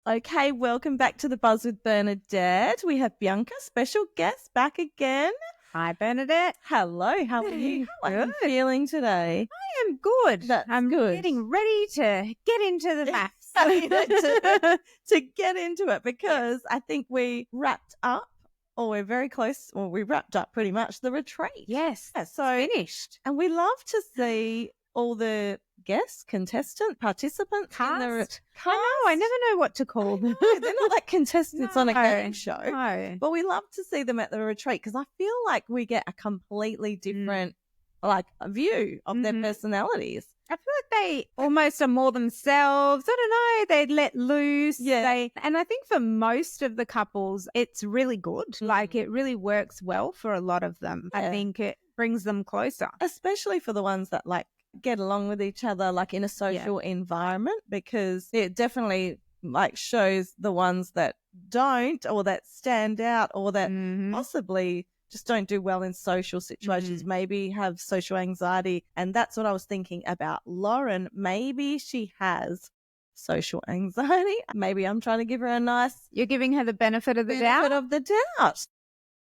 Okay, welcome back to the Buzz with Bernadette. We have Bianca, special guest, back again. Hi, Bernadette. Hello, how are you? How are you Good. feeling today? I am good. That's I'm good. getting ready to get into the maths. to get into it because I think we wrapped up, or we're very close, or we wrapped up pretty much the retreat. Yes, Yeah, so finished. And we love to see all the guests, participants in the Cast? I never know what to call them. They're not like contestants on a game show. No. But we love to see them at the retreat because I feel like we get a completely different view of their personalities. I feel like they almost are more themselves. I don't know. They let loose. Yeah. And I think for most of the couples, it's really good. Like it really works well for a lot of them. Yeah. I think it brings them closer. Especially for the ones that get along with each other in a social environment, because it definitely shows the ones that don't, or that stand out, or that possibly just don't do well in social situations, maybe have social anxiety. And that's what I was thinking about Lauren. Maybe she has social anxiety. Maybe I'm trying to give her a nice... You're giving her the benefit of the doubt.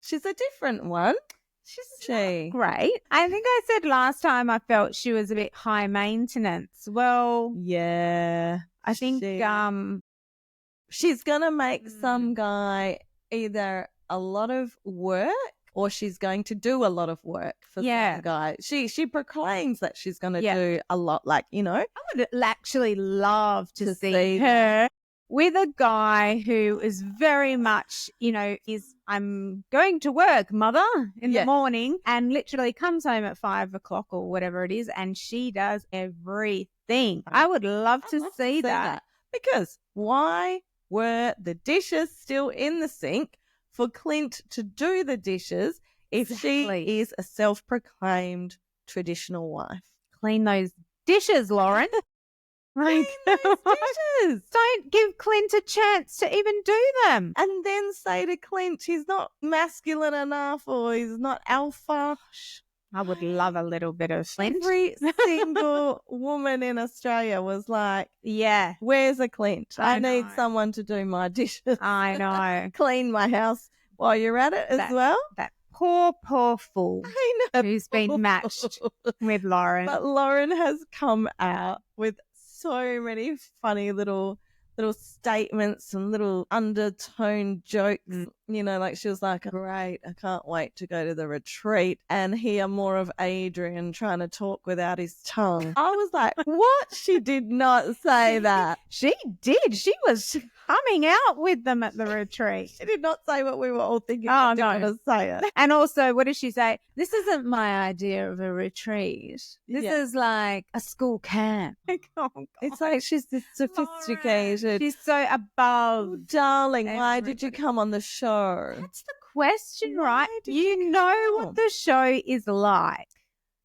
She's a different one. She's great. I think I said last time I felt she was a bit high maintenance. Well, yeah. I think she's going to make some guy either a lot of work, or she's going to do a lot of work for some guy. She proclaims that she's going to do a lot, I would actually love to see her with a guy who is very much, I'm going to work, mother, in the morning, and literally comes home at 5 o'clock or whatever it is, and she does everything. I would love to see that. Because why were the dishes still in the sink for Clint to do the dishes if she is a self-proclaimed traditional wife? Clean those dishes, Lauren. Clean those dishes. Don't give Clint a chance to even do them. And then say to Clint he's not masculine enough, or he's not alpha. I would love a little bit of Clint. Every single woman in Australia was like, yeah, where's a Clint? I need someone to do my dishes. I know. Clean my house while you're at it as well. That poor fool I know. Who's been matched with Lauren. But Lauren has come out with so many funny little statements and little undertone jokes. She was like, great, I can't wait to go to the retreat and hear more of Adrian trying to talk without his tongue. I was like, what? She did not say that. She did. She was coming out with them at the retreat. She did not say what we were all thinking. Oh, no. To say it. And also, what did she say? This isn't my idea of a retreat. This is like a school camp. It's like she's this sophisticated. Lauren, she's so above. Darling, why did you come on the show? That's the question, right? You know what the show is like.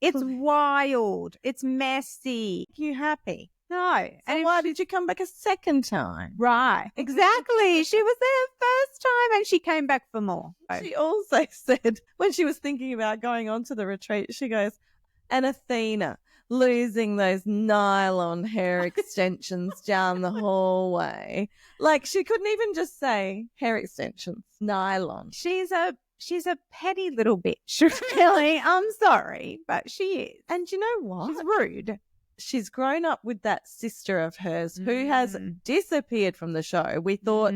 It's wild. It's messy. You happy? No. So and why did you come back a second time? Right. Exactly. She was there first time and she came back for more. She also said, when she was thinking about going on to the retreat, she goes, and Athena losing those nylon hair extensions down the hallway. She couldn't even just say hair extensions, nylon. She's a petty little bitch, really. I'm sorry, but she is. And you know what? She's rude. She's grown up with that sister of hers who has disappeared from the show. We thought,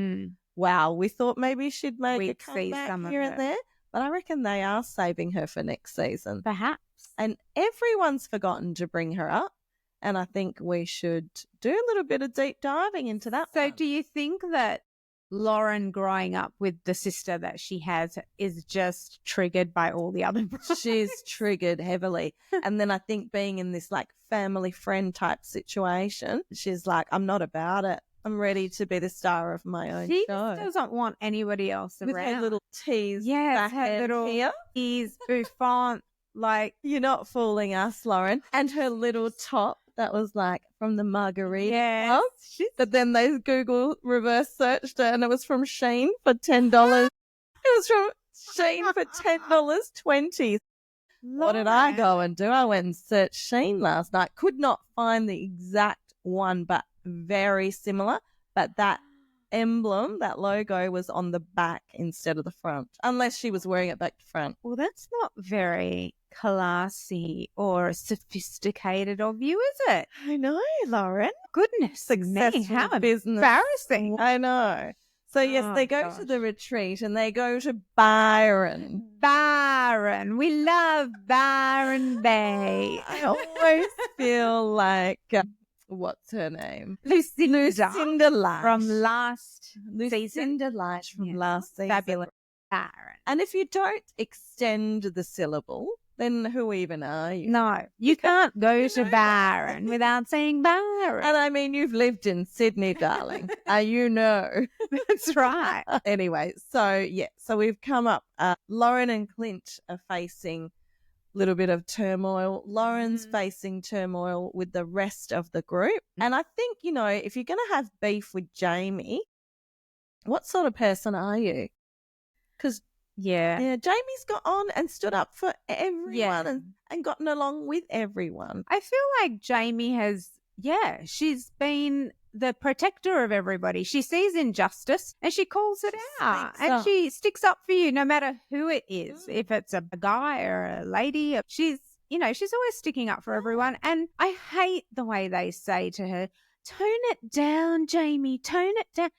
we thought maybe she'd make a comeback here and there. But I reckon they are saving her for next season. Perhaps. And everyone's forgotten to bring her up. And I think we should do a little bit of deep diving into that. So do you think that Lauren growing up with the sister that she has is just triggered by all the other brothers? She's triggered heavily. And then I think being in this family friend type situation, she's like, I'm not about it. I'm ready to be the star of my own show. She doesn't want anybody else with around. Her little tease. Yes, her little here. Tease bouffant. You're not fooling us, Lauren. And her little top that was from the Margarita Club. But then they Google reverse searched it and it was from Shein for $10. It was from Shein for $10.20. What did I go and do? I went and searched Shein last night. Could not find the exact one, but very similar. But that emblem, that logo, was on the back instead of the front, unless she was wearing it back to front. Well, that's not very classy or sophisticated of you, is it? I know, Lauren. Goodness, Successful how business. embarrassing. I know. So, yes, they go to the retreat and they go to Byron. Byron. We love Byron Bay. I always feel like, what's her name? Lucinda Light. From last Lucinda season. Light from last season. Fabulous. Byron. And if you don't extend the syllable, then who even are you? No, you can't go to Byron without saying Byron. And I mean, you've lived in Sydney, darling. You know. That's right. Anyway, so we've come up. Lauren and Clint are facing a little bit of turmoil. Lauren's facing turmoil with the rest of the group. And I think, if you're going to have beef with Jamie, what sort of person are you? Because Jamie's got on and stood up for everyone and gotten along with everyone. I feel like Jamie has, she's been the protector of everybody. She sees injustice and she calls it out. And she sticks up for you no matter who it is. If it's a guy or a lady, she's always sticking up for everyone. And I hate the way they say to her, tone it down, Jamie, tone it down.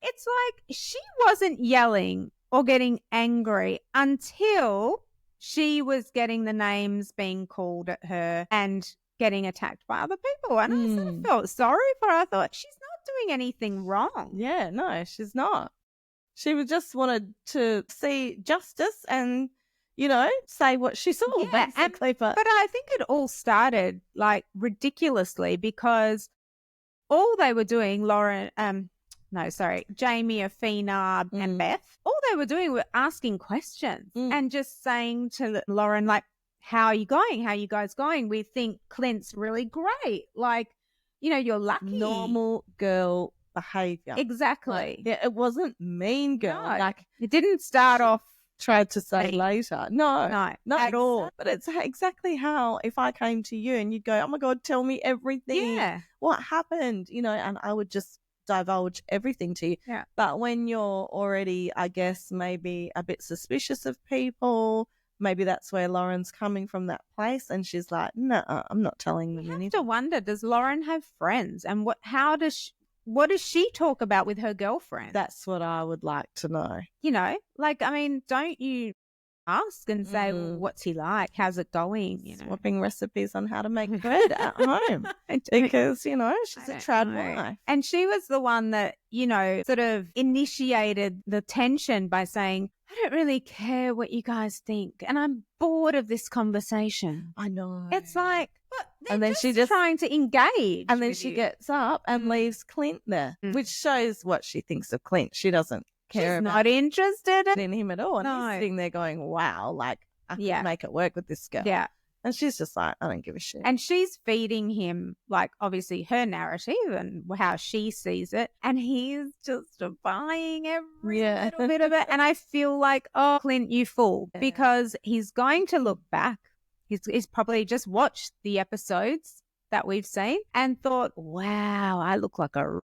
It's like she wasn't yelling or getting angry until she was getting the names being called at her and getting attacked by other people. And I sort of felt sorry for her. I thought, she's not doing anything wrong. Yeah, no, she's not. She just wanted to see justice and, say what she saw, basically. But I think it all started, like, ridiculously because all they were doing, Jamie, Athena, and Beth, all they were doing were asking questions and just saying to Lauren, like, how are you going? How are you guys going? We think Clint's really great. Like, you're lucky. Normal girl behavior. Exactly. It wasn't mean girl. No, like, it didn't start off. Tried to say later. No, not at all. But But it's exactly how if I came to you and you'd go, oh my God, tell me everything. Yeah. What happened? And I would just divulge everything to you. Yeah. But when you're already, I guess, maybe a bit suspicious of people, maybe that's where Lauren's coming from, that place, and she's like, no, I'm not telling them anything. You have to wonder, does Lauren have friends? And what does she talk about with her girlfriend? That's what I would like to know. Don't you ask and say, well, what's he like? How's it going? Swapping recipes on how to make bread at home. Because, she's a trad wife. And she was the one that, sort of initiated the tension by saying, I don't really care what you guys think. And I'm bored of this conversation. I know. It's like, and then she just trying to engage. And then she gets up and leaves Clint there, which shows what she thinks of Clint. She doesn't care. She's not interested in him at all. And he's sitting there going, wow, like, I could make it work with this girl. Yeah. And she's just like, I don't give a shit. And she's feeding him, like, obviously her narrative and how she sees it. And he's just buying every little bit of it. And I feel like, oh, Clint, you fool. Yeah. Because he's going to look back. He's probably just watched the episodes that we've seen and thought, wow, I look like a...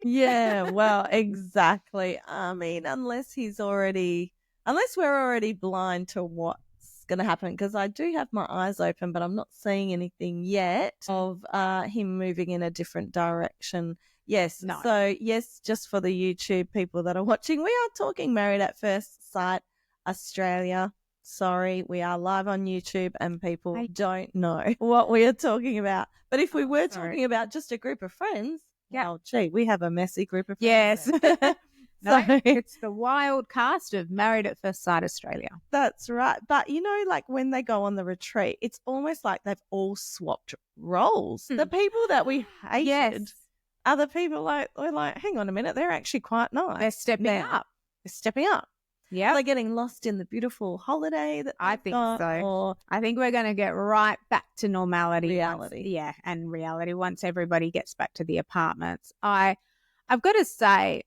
Yeah, well, exactly. I mean, unless we're already blind to what's going to happen, because I do have my eyes open, but I'm not seeing anything yet of him moving in a different direction. Yes. No. So, yes, just for the YouTube people that are watching, we are talking Married at First Sight Australia. Sorry, we are live on YouTube and people don't know what we are talking about. But if we were talking about just a group of friends, well, gee, we have a messy group of friends. Yes. No, it's the wild cast of Married at First Sight Australia. That's right. But, like when they go on the retreat, it's almost like they've all swapped roles. The people that we hated are the people we're like, hang on a minute, they're actually quite nice. They're stepping up. They're stepping up. Yeah. They're getting lost in the beautiful holiday that I think so. I think we're going to get right back to normality. Reality. And reality once everybody gets back to the apartments. I've got to say,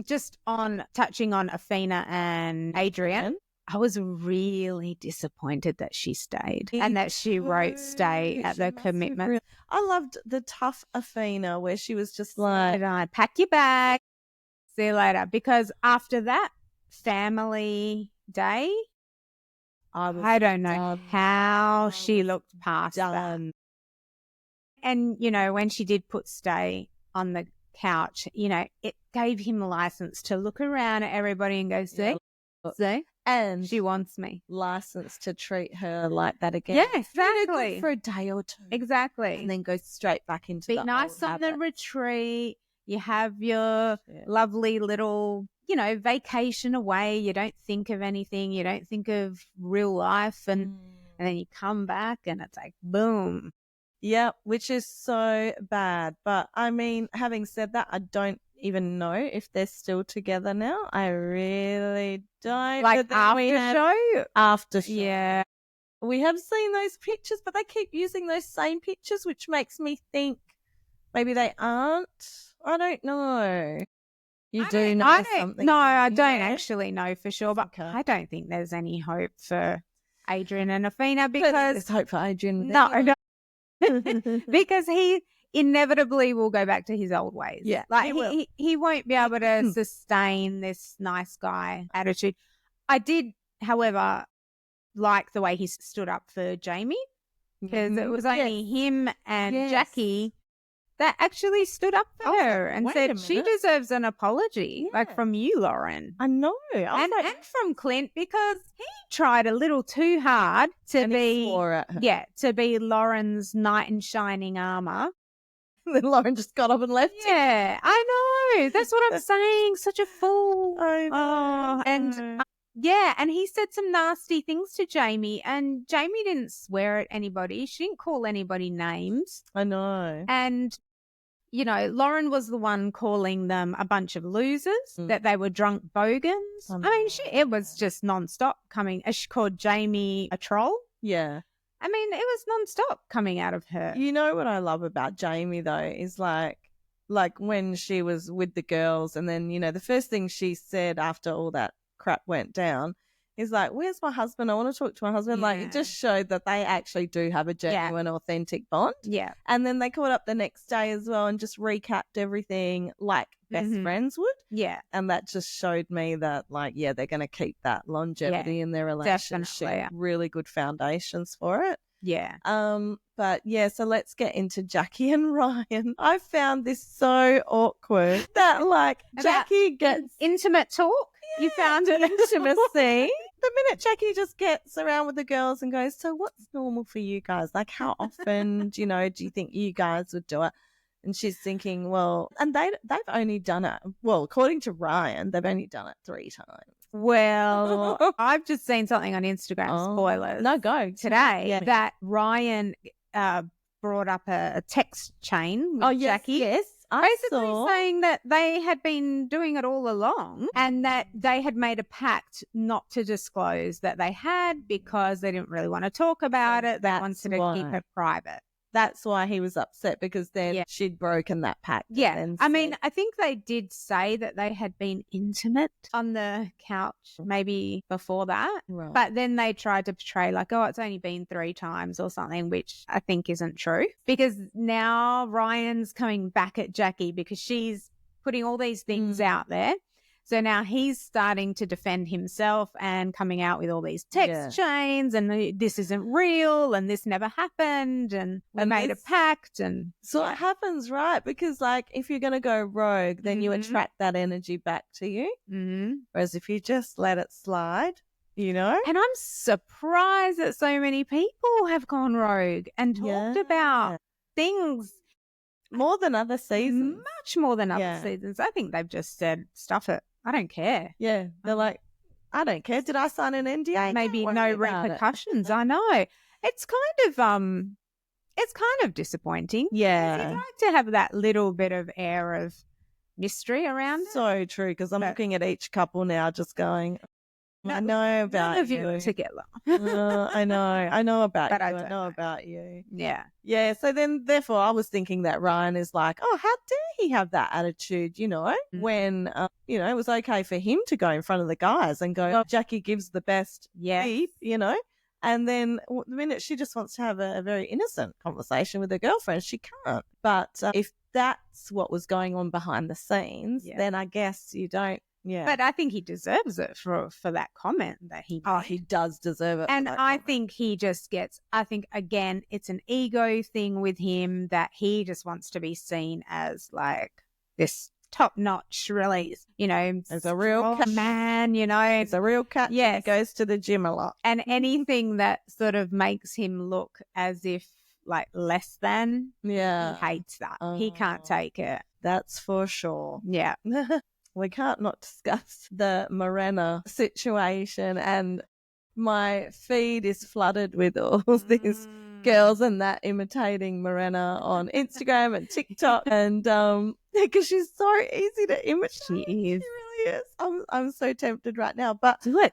just on touching on Athena and Adrian, I was really disappointed that she stayed and that she wrote stay at the commitment. I loved the tough Athena where she was just like, pack your bag. See you later. Because after that family day, I don't know how she looked past that. And, you know, when she did put Stay on the couch, you know, it gave him license to look around at everybody and go, see? And she wants me. License to treat her like that again. Yeah, exactly. For a day or two. Exactly. And then go straight back into Be the nice old on the habits. retreat. You have your lovely little, you know, vacation away. You don't think of anything. You don't think of real life. And then you come back and it's like, boom. Yeah, which is so bad. But I mean, having said that, I don't even know if they're still together now. I really don't. Like after show? Yeah. We have seen those pictures, but they keep using those same pictures, which makes me think maybe they aren't. I don't know. You do know something? No, I don't actually know for sure, but I don't think there's any hope for Adrian and Afina because there's hope for Adrian. No. Because he inevitably will go back to his old ways. Yeah, like he won't be able to sustain this nice guy attitude. I did, however, like the way he stood up for Jamie because it was only him and Jackie that actually stood up for her and said she deserves an apology, like from you, Lauren. I know. And from Clint because he tried a little too hard to be Lauren's knight in shining armor. Then Lauren just got up and left. Yeah, I know. That's what I'm saying. Such a fool. I know. And he said some nasty things to Jamie, and Jamie didn't swear at anybody. She didn't call anybody names. I know. And, you know, Lauren was the one calling them a bunch of losers, that they were drunk bogans. I mean, it was just nonstop coming. She called Jamie a troll. Yeah. I mean, it was nonstop coming out of her. You know what I love about Jamie, though, is like when she was with the girls and then, you know, the first thing she said after all that crap went down is like, where's my husband? I want to talk to my husband. Like, it just showed that they actually do have a genuine, authentic bond. Yeah. And then they caught up the next day as well and just recapped everything like best friends would. Yeah. And that just showed me that, like, they're going to keep that longevity in their relationship. Definitely. Really good foundations for it. Yeah. But yeah, so let's get into Jackie and Ryan. I found this so awkward that like Jackie gets intimate talk. Yeah, you found an intimacy. The minute Jackie just gets around with the girls and goes, so what's normal for you guys? Like how often, do you think you guys would do it? And she's thinking, well, and they've only done it. Well, according to Ryan, they've only done it 3 times. Well, I've just seen something on Instagram, spoilers. No, go. Today, that Ryan brought up a text chain with Jackie. Yes. Basically saying that they had been doing it all along and that they had made a pact not to disclose that they had because they didn't really want to talk about it. They wanted to keep it private. That's why he was upset because then she'd broken that pact. Yeah. I mean, I think they did say that they had been intimate on the couch maybe before that. Right. But then they tried to portray like, oh, it's only been 3 times or something, which I think isn't true. Because now Ryan's coming back at Jackie because she's putting all these things out there. So now he's starting to defend himself and coming out with all these text chains and this isn't real and this never happened and we made a pact. And so it happens, right? Because like if you're going to go rogue, then you attract that energy back to you. Mm-hmm. Whereas if you just let it slide, you know. And I'm surprised that so many people have gone rogue and talked about things. More than other seasons. Much more than other seasons. I think they've just said, stuff it. I don't care. Yeah. They're like, I don't care. Did I sign an NDA? Maybe no repercussions. I know. It's kind of disappointing. Yeah. You'd like to have that little bit of air of mystery around it. So true. Because I'm looking at each couple now just going, I know about none of you together. I know about but you. I know about you. Yeah. Yeah. So then, therefore, I was thinking that Ryan is like, oh, how dare he have that attitude, when, it was okay for him to go in front of the guys and go, Jackie gives the best beep, And then the minute she just wants to have a very innocent conversation with her girlfriend, she can't. But if that's what was going on behind the scenes, then I guess you don't. Yeah. But I think he deserves it for that comment that he made. Oh, he does deserve it. And I think he just gets, I think, again, it's an ego thing with him that he just wants to be seen as like this top-notch, really, as a real man, It's a real cat. Yes. He goes to the gym a lot. And anything that sort of makes him look as if like less than, he hates that. He can't take it. That's for sure. Yeah. We can't not discuss the Morena situation, and my feed is flooded with all these girls and that imitating Morena on Instagram and TikTok, and because she's so easy to imitate. She is. She really is. I'm so tempted right now, but do it.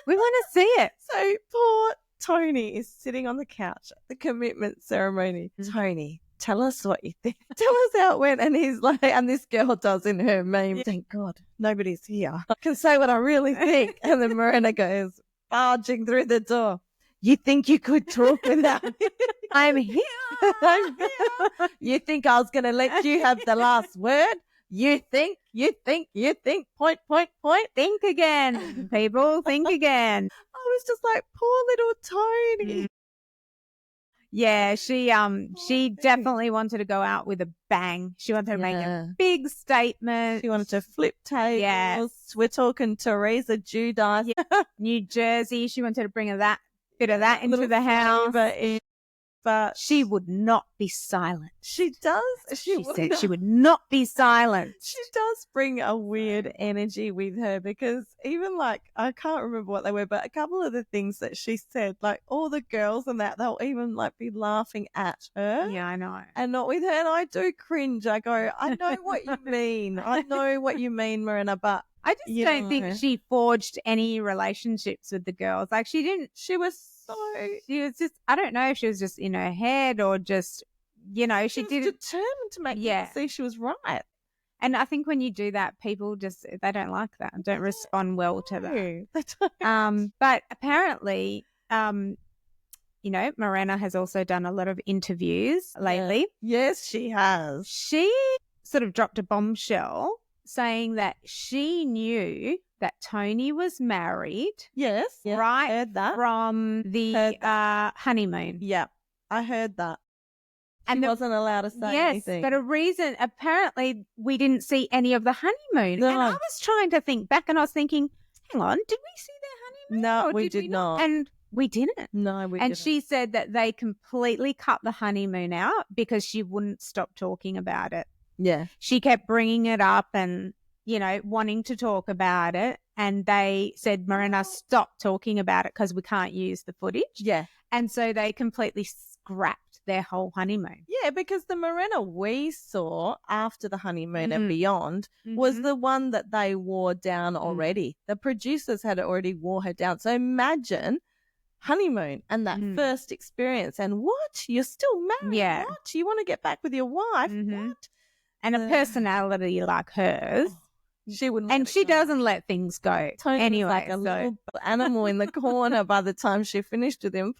We want to see it. So poor Tony is sitting on the couch at the commitment ceremony. Tony, tell us what you think. Tell us how it went. And he's like, and this girl does in her meme, thank God, nobody's here. I can say what I really think. And then Morena goes barging through the door. You think you could talk without me? I'm here. I'm here. You think I was going to let you have the last word? You think, point. Think again, people, think again. I was just like, poor little Tony. Yeah, she definitely wanted to go out with a bang. She wanted to make a big statement. She wanted to flip tables. Yes. We're talking Teresa Giudice. Yeah. New Jersey. She wanted to bring that bit of that into the house. But she would not be silent. She does. She said she would not be silent. She does bring a weird energy with her, because even like, I can't remember what they were, but a couple of the things that she said, like all the girls and that, they'll even like be laughing at her. Yeah, I know. And not with her. And I do cringe. I go, I know what you mean. I know what you mean, Morena, but I just don't think she forged any relationships with the girls. Like she didn't. She was just, I don't know if she was just in her head or just, she was didn't. determined to make people see she was right. And I think when you do that, people just, they don't like that and don't respond well to that. But apparently, Morena has also done a lot of interviews lately. Yes, she has. She sort of dropped a bombshell saying that she knew that Tony was married. Yes. Right. Heard that. From the honeymoon. Yeah. I heard that. And she wasn't allowed to say anything. But a reason, apparently we didn't see any of the honeymoon. No. And I was trying to think back and I was thinking, hang on, did we see their honeymoon? No, we did not. And we didn't. No, we didn't. And she said that they completely cut the honeymoon out because she wouldn't stop talking about it. Yeah. She kept bringing it up and, wanting to talk about it. And they said, Morena, stop talking about it because we can't use the footage. Yeah. And so they completely scrapped their whole honeymoon. Yeah, because the Morena we saw after the honeymoon and beyond was the one that they wore down already. The producers had already wore her down. So imagine honeymoon and that first experience, and what? You're still married? Yeah. What? You want to get back with your wife? What? And a personality like hers. She wouldn't. And she doesn't let things go. Tony anyway, was like a little animal in the corner by the time she finished with him.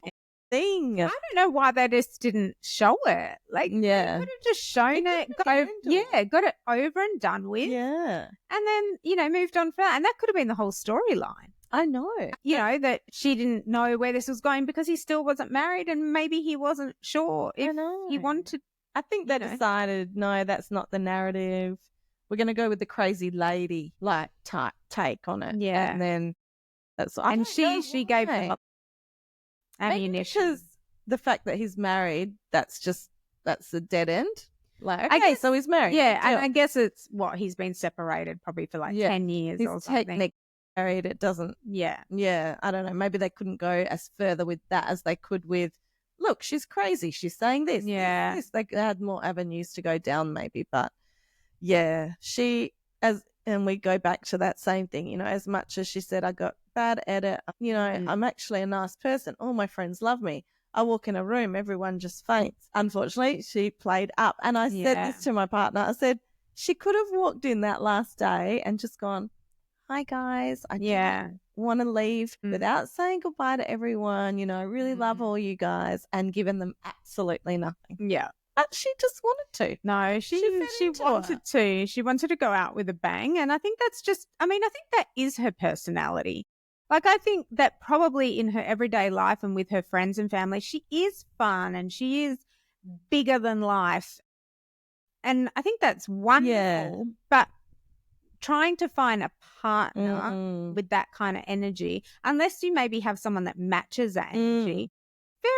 Thing. I don't know why they just didn't show it. Like, they could have just shown it. Got it over and done with. Yeah. And then, moved on from that. And that could have been the whole storyline. I know. That she didn't know where this was going because he still wasn't married and maybe he wasn't sure if he wanted. I think they decided, no, that's not the narrative. We're going to go with the crazy lady type take on it. Yeah. And then that's and she gave them ammunition. Because the fact that he's married, that's a dead end. Like, okay, so he's married. Yeah, and I guess it's he's been separated probably for 10 years or something. Technically married, it doesn't. Yeah. Yeah, I don't know. Maybe they couldn't go as further with that as they could with, look, she's crazy. She's saying this. Yeah. This. They had more avenues to go down maybe, but yeah, and we go back to that same thing, as much as she said, I got bad edit, I'm actually a nice person. All my friends love me. I walk in a room, everyone just faints. Unfortunately, she played up. And I said this to my partner. I said, she could have walked in that last day and just gone, hi guys. want to leave without saying goodbye to everyone. You know, I really love all you guys, and given them absolutely nothing. Yeah. But she just wanted to. No, she wanted to. She wanted to go out with a bang. And I think that's just, I think that is her personality. Like, I think that probably in her everyday life and with her friends and family, she is fun and she is bigger than life. And I think that's wonderful. Yeah. But trying to find a partner with that kind of energy, unless you maybe have someone that matches that energy,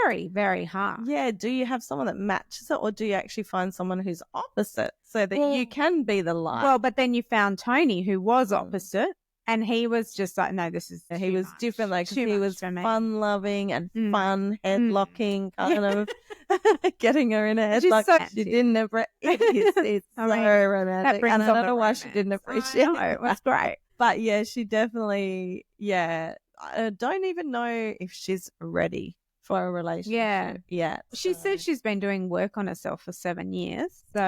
very, very hard. Yeah. Do you have someone that matches it, or do you actually find someone who's opposite so that you can be the light? Well, but then you found Tony, who was opposite, and he was just like, no, this is he was much. different, like, he was fun-loving and fun, head-locking, kind of getting her in a headlock. So she didn't it's so romantic. And I don't know why she didn't appreciate it. It was great. But yeah, she definitely, I don't even know if she's ready for a relationship yet. She said she's been doing work on herself for 7 years. So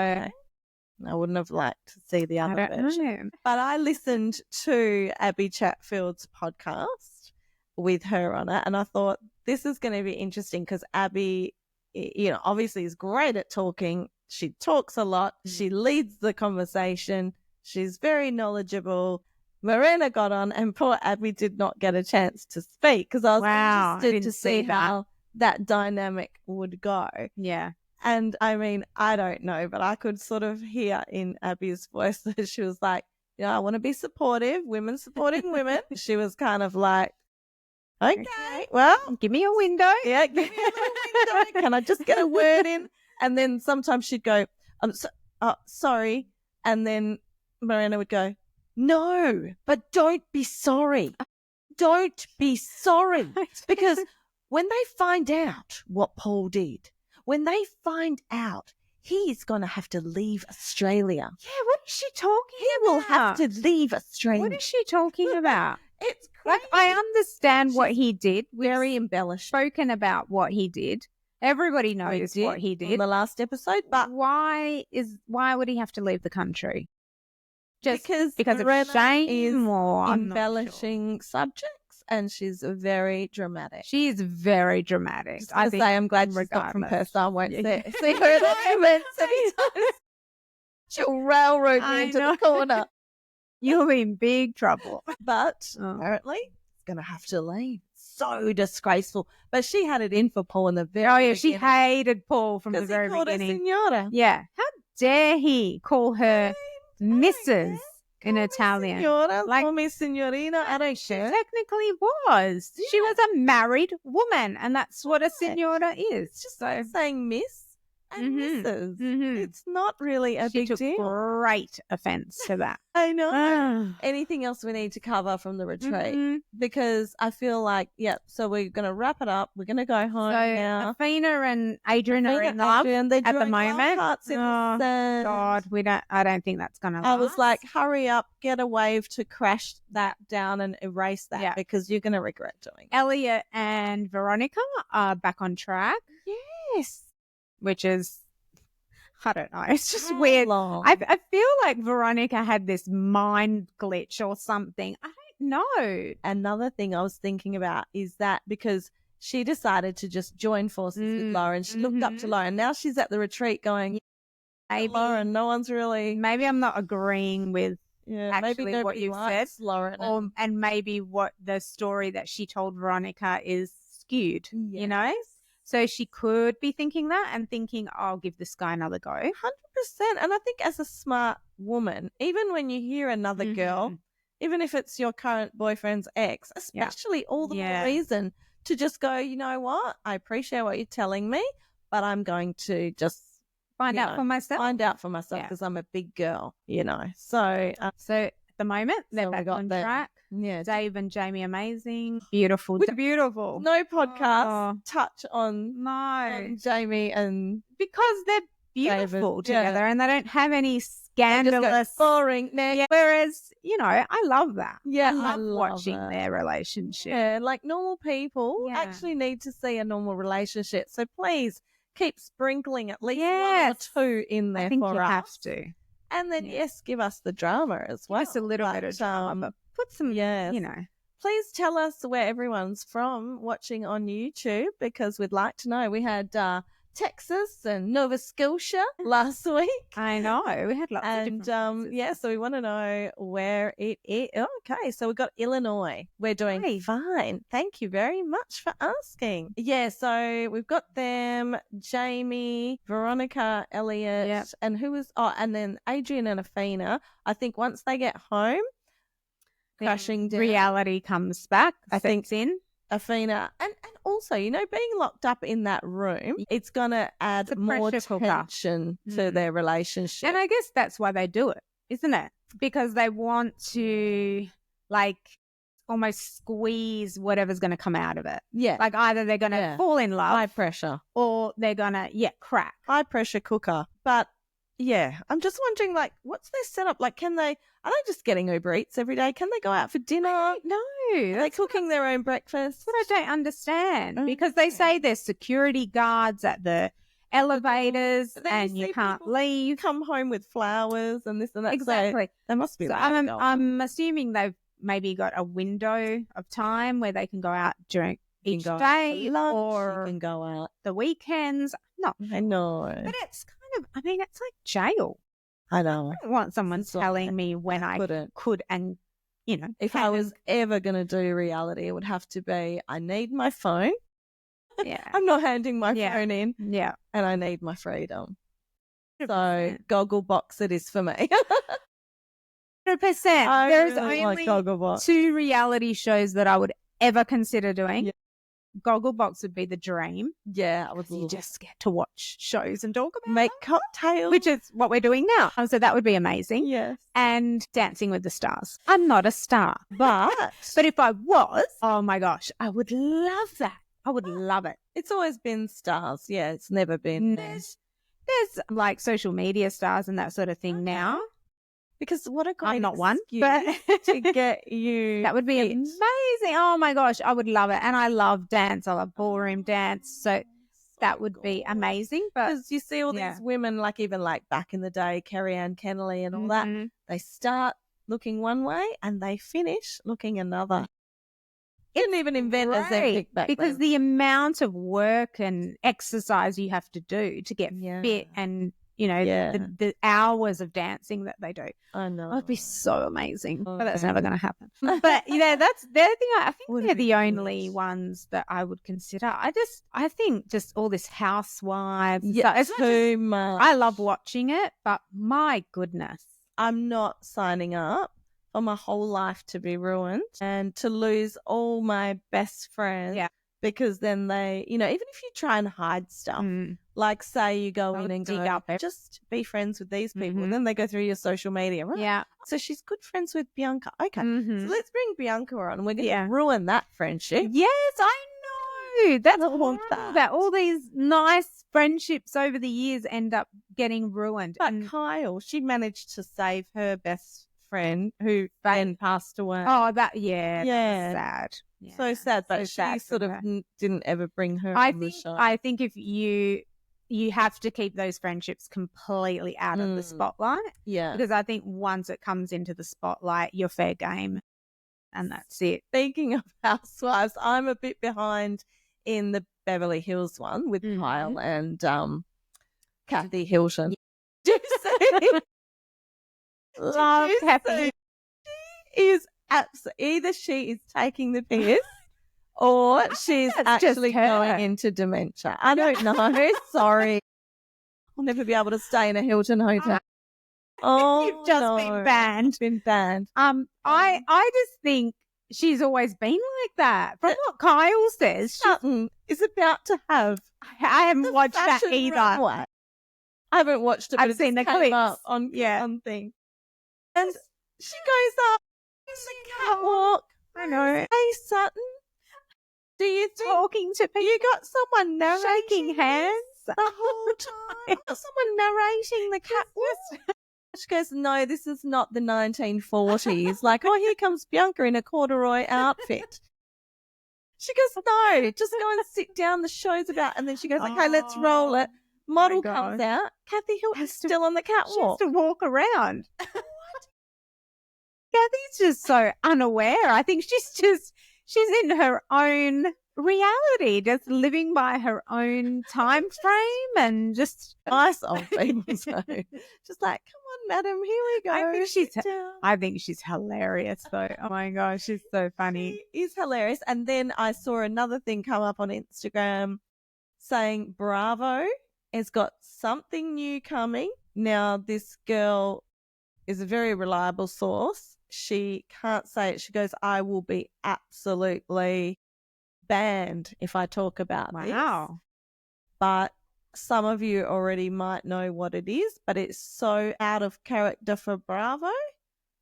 I wouldn't have liked to see the other version. But I listened to Abby Chatfield's podcast with her on it, and I thought this is going to be interesting because Abby, you know, obviously is great at talking. She talks a lot. She leads the conversation. She's very knowledgeable. Marina got on, and poor Abby did not get a chance to speak because I was interested to see how that dynamic would go. Yeah. And I mean, I don't know, but I could sort of hear in Abby's voice that she was like, you know, I want to be supportive, women supporting women. She was kind of like, okay, well, give me a window. Yeah, give me a little window. Can I just get a word in? And then sometimes she'd go, sorry. And then Marina would go, no, but don't be sorry. Don't be sorry. Because when they find out what Paul did, when they find out he's going to have to leave Australia. Yeah, what is she talking about? He will have to leave Australia. What is she talking about? It's crazy. Like, I understand what he did. Very embellished. Spoken about what he did. Everybody knows what he did. In the last episode. But why would he have to leave the country? Just because Marina of shame is or embellishing subjects, and she's very dramatic. She is very dramatic. I think I'm glad she's not from Perth, so I won't see her in the comments anytime. She'll railroad me into the corner. You'll be in big trouble. But apparently, it's going to have to leave. So disgraceful. But she had it in for Paul in the very beginning. She hated Paul from the very beginning. He called her Signora. Yeah. How dare he call her Mrs. in Italian? Signora, call me Signorina. I don't care. She technically was. Yeah. She was a married woman, and that's what a Signora is. It's just like saying Miss and Mrs. It's not really a big deal. Great offense to that. I know. Anything else we need to cover from the retreat? Because I feel like, so we're going to wrap it up. We're going to go home now. Athena and Adrian are in love at the moment. God, I don't think that's going to last. I was like, hurry up, get a wave to crash that down and erase that because you're going to regret doing it. Elliot and Veronica are back on track. Yes. Which is, I don't know, it's just weird. I feel like Veronica had this mind glitch or something. I don't know. Another thing I was thinking about is that because she decided to just join forces with Lauren, she looked up to Lauren. Now she's at the retreat going, maybe, Lauren, no one's really. Maybe I'm not agreeing with actually maybe what you said. Lauren. And maybe what the story that she told Veronica is skewed, you know? So she could be thinking that and thinking, I'll give this guy another go. 100%. And I think as a smart woman, even when you hear another girl, even if it's your current boyfriend's ex, especially all the more reason to just go, you know what? I appreciate what you're telling me, but I'm going to just find out for myself because I'm a big girl, you know. So at the moment, they're back on track. Yeah, Dave and Jamie, amazing, beautiful. No podcast touch on Jamie and because they're beautiful together and they don't have any scandalous, boring. Whereas I love that. Yeah, I love watching their relationship. Yeah, like normal people actually need to see a normal relationship. So please keep sprinkling at least one or two in there. I think for you us. have to. And then give us the drama as well. Just a little bit of drama, but put some, please tell us where everyone's from watching on YouTube, because we'd like to know. We had Texas and Nova Scotia last week. I know. We had lots of different places. Yeah, so we want to know where it is. Okay, so we've got Illinois. We're doing fine. Thank you very much for asking. Yeah, so we've got them, Jamie, Veronica, Elliot, and and then Adrian and Afina. I think once they get home, crashing down, reality comes back. I think in Afina, and also, being locked up in that room, it's going to add more tension to their relationship. And I guess that's why they do it, isn't it? Because they want to, almost squeeze whatever's going to come out of it. Yeah. Like either they're going to fall in love. High pressure. Or they're going to, crack. High pressure cooker. But, yeah, I'm just wondering, what's their setup? Are they just getting Uber Eats every day? Can they go out for dinner? No. Are they cooking their own breakfast? That's what I don't understand. Because they say there's security guards at the elevators and you can't leave. You come home with flowers and this and that. Exactly. So they must be I'm assuming they've maybe got a window of time where they can go out during each day, or you can go out the weekends. No. I know. But it's it's like jail. I know. I don't want someone telling me when I could and, if I was ever going to do reality, it would have to be, I need my phone. Yeah. I'm not handing my phone in. Yeah. And I need my freedom. 100%. So goggle box it is for me. 100%. There's only 2 reality shows that I would ever consider doing. Yeah. Gogglebox would be the dream. Yeah, I would. You just get to watch shows and talk about make cocktails, which is what we're doing now. So that would be amazing. Yes. And Dancing with the Stars. I'm not a star, but if I was, oh my gosh, I would love that. I would love it. It's always been stars. Yeah, it's never been. There's social media stars and that sort of thing now. Because what a great I'm not one, but to get you. That would be amazing. Oh my gosh, I would love it. And I love dance. I love ballroom dance. So that would be amazing. But because you see all these women, even back in the day, Carrie Ann Kennelly and all that, they start looking one way and they finish looking another. Didn't even invent as epic back because then. The amount of work and exercise you have to do to get fit and the hours of dancing that they do. I know. It would be so amazing. But that's never going to happen. But they're I think they're the only ones that I would consider. I think just all this housewives. Yeah, it's too much. I love watching it, but my goodness. I'm not signing up for my whole life to be ruined and to lose all my best friends. Yeah. Because then they, even if you try and hide stuff, say you go in and go, just be friends with these people. And then they go through your social media. Right? Yeah. So she's good friends with Bianca. Okay. So let's bring Bianca on. We're going to ruin that friendship. Yes, I know. That's that all these nice friendships over the years end up getting ruined. But Kyle, she managed to save her best friend who then passed away. Oh, that's sad. Yeah. So sad, but she sort of didn't ever bring her on the show. I think if you have to keep those friendships completely out of the spotlight. Yeah. Because I think once it comes into the spotlight, you're fair game and that's it. Speaking of housewives, I'm a bit behind in the Beverly Hills one with Kyle and Kathy Hilton. Do you see? Love Kathy. She is either she is taking the piss or she's actually going into dementia. I don't know. Sorry. I'll never be able to stay in a Hilton hotel. You've just been banned. I just think she's always been like that. From what Kyle says, Sutton is about to have. I haven't watched that either. Runway. I haven't watched it, but I've seen the clips on thing. And she goes up the catwalk. I know. Hey, Sutton, do you think talking to people? You got someone narrating shaking hands the whole time? Got someone narrating the catwalk. She goes, no, this is not the 1940s. Here comes Bianca in a corduroy outfit. She goes, no, just go and sit down. The show's about, and then she goes, okay, let's roll it. Model comes out. Kathy Hilton's still on the catwalk. She has to walk around. Kathy's she's just so unaware. I think she's in her own reality, just living by her own time frame and just nice old people. So just like, come on, madam, here we go. I think she's hilarious though. Oh my gosh, she's so funny. She is hilarious. And then I saw another thing come up on Instagram saying Bravo has got something new coming. Now, this girl is a very reliable source. She can't say it. She goes, I will be absolutely banned if I talk about this. Wow. But some of you already might know what it is, but it's so out of character for Bravo,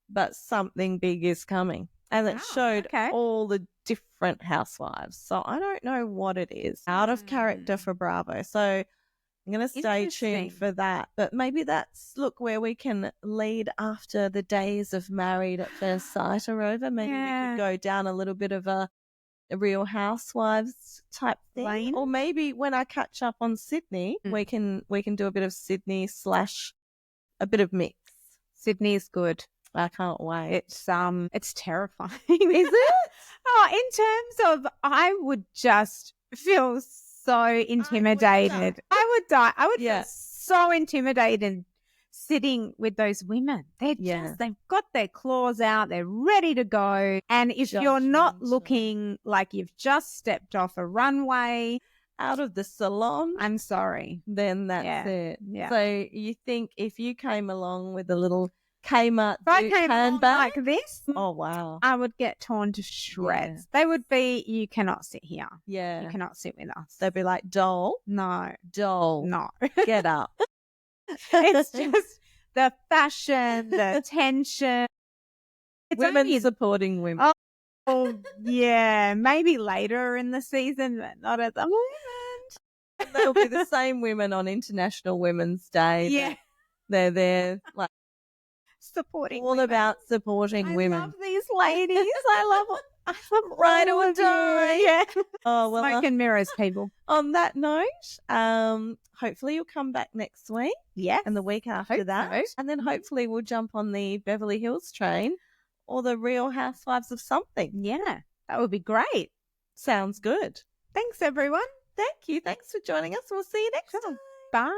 but something big is coming. And it showed all the different housewives. So I don't know what it is. Out of character for Bravo. So I'm going to stay tuned for that. But maybe that's, look, where we can lead after the days of Married at First Sight are over. Maybe we could go down a little bit of a Real Housewives type thing. Lane. Or maybe when I catch up on Sydney, we can do a bit of Sydney / a bit of mix. Sydney's good. I can't wait. It's terrifying. Is it? Oh, in terms of, I would just feel so intimidated. I would die. I would feel so intimidated sitting with those women. They've got their claws out. They're ready to go. And if you're not looking like you've just stepped off a runway, out of the salon, I'm sorry, then that's it. Yeah. So you think if you came along with a little Kmart handbag like this, oh wow, I would get torn to shreds. They would be, you cannot sit here. Yeah, you cannot sit with us. They'd be like, doll, no, get up. It's just the fashion, the tension. It's women supporting women. Oh yeah, maybe later in the season, but not at the moment. There'll be the same women on International Women's Day. Yeah, they're there like supporting all women. About supporting women. I love these ladies. I love Ride or die. Yeah. Oh well, smoke and mirrors, people. On that note, hopefully you'll come back next week. Yeah, and the week after that, so. And then hopefully we'll jump on the Beverly Hills train or the Real Housewives of something. Yeah, that would be great. Sounds good. Thanks, everyone. Thank you. Thanks for joining us. We'll see you next time. Bye.